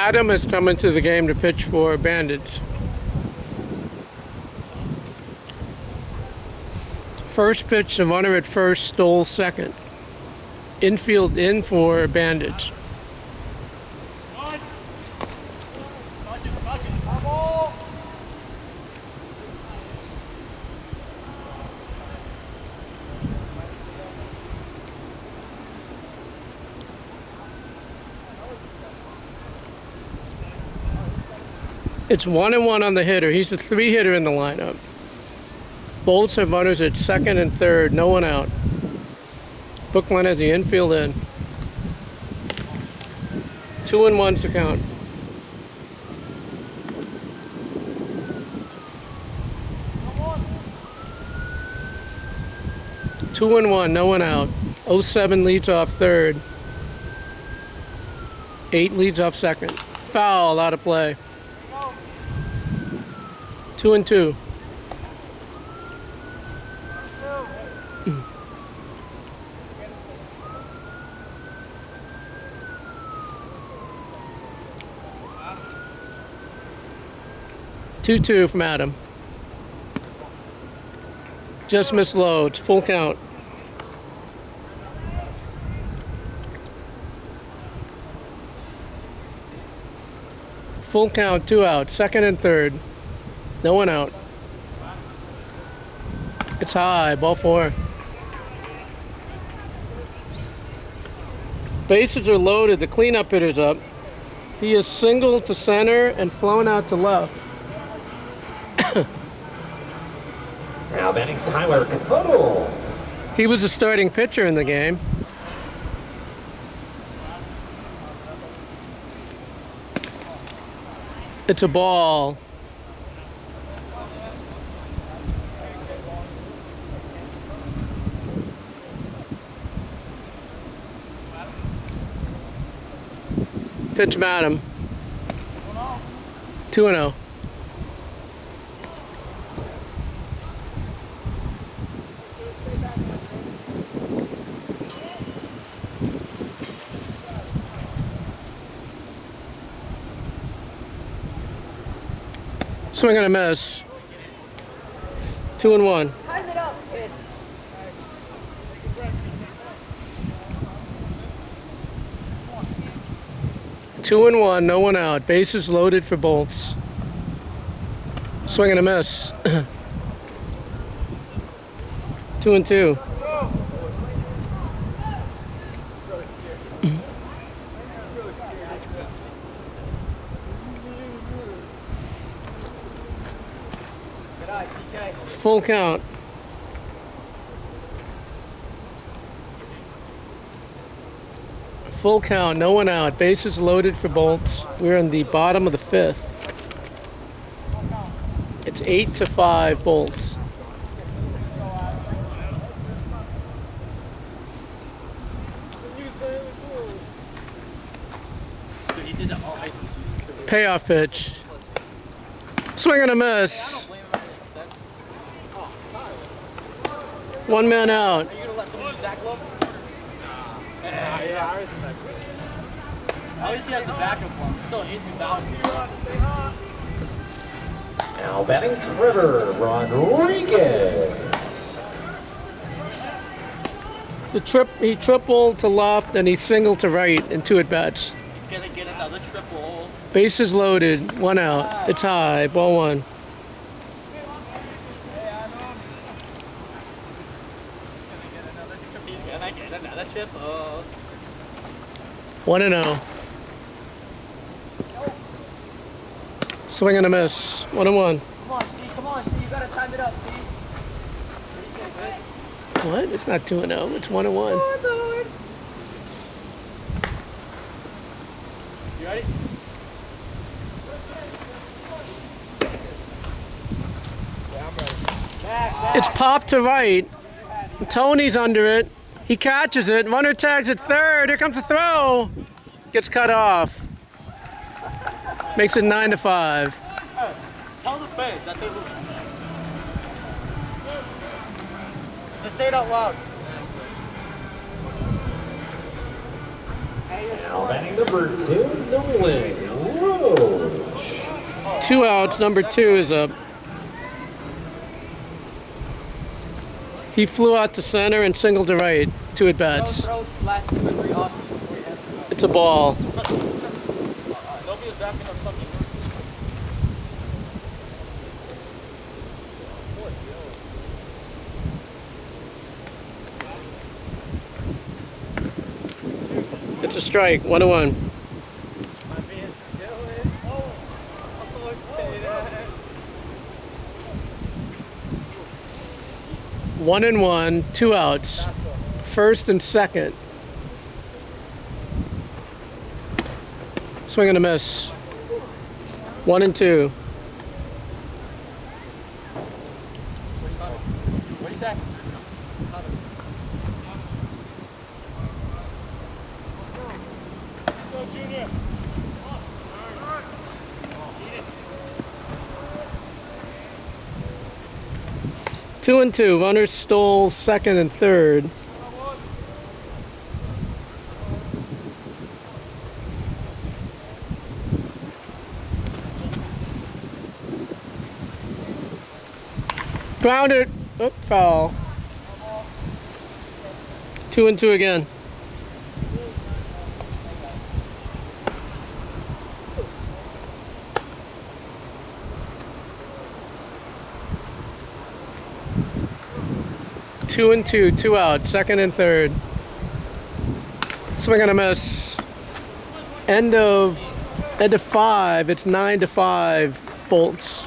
Adam is coming to the game to pitch for Bandits. First pitch, the runner at first stole second. Infield in for Bandits. It's 1-1 on the hitter. He's the 3-hitter in the lineup. Bolts have runners at second and third. No one out. Brookline has the infield in. 2-1's the count. Two and one, no one out. 07 leads off third. 8 leads off second. Foul, out of play. 2-2. Two from Adam. Just missed loads. Full count. Full count, 2 out. Second and third. No one out. It's high, ball 4. Bases are loaded, the cleanup hitter's up. He is singled to center and flown out to left. Now batting Tyler Capote. He was the starting pitcher in the game. It's a ball. Pitch Madam. 2-0. Swing and a miss. 2-1. Time it up, kid. 2-1, no one out. Bases loaded for Bolts. Swing and a miss. 2-2. Full count. Full count, no one out. Bases loaded for Bolts. We're in the bottom of the 5th. It's 8-5 Bolts. Payoff pitch. Swing and a miss. 1 man out. Are you gonna let someone use that glove? Yeah, I respect it. At least he has the backup one. Still 18,000. Now batting Trevor Rodriguez. He tripled to left and he singled to right in 2 at-bats. He's gonna get another triple. Bases loaded, 1 out. It's high, ball 1. Can I get another triple? 1-0. Swing and a miss. 1-1. Come on, D, come on, D, you gotta time it up, D. What? It's not 2-0. It's 1-1. You ready? Yeah, I'm ready. Back. It's popped to right. Tony's under it. He catches it. Runner tags at third. Here comes the throw. Gets cut off. Makes it 9-5. Tell the fans that they lose. Just say it out loud. Now batting number 2, Nolan Rhode. 2 outs. Number 2 is up. He flew out to center and singled to right. 2 at bats. Throw last 2 or 3 Oscars before you have to. It's a ball. Nobody was backing up something. It's a strike. 1-1. One and one, 2 outs. First and second. Swing and a miss. 1 and 2. What do you say? Go, Junior. 2 and 2. Runners stole second and third. Grounded. Oh, foul. 2 and 2 again. Two and two, 2 out, second and third. Swing and a miss. End of 5. It's 9-5. Bolts.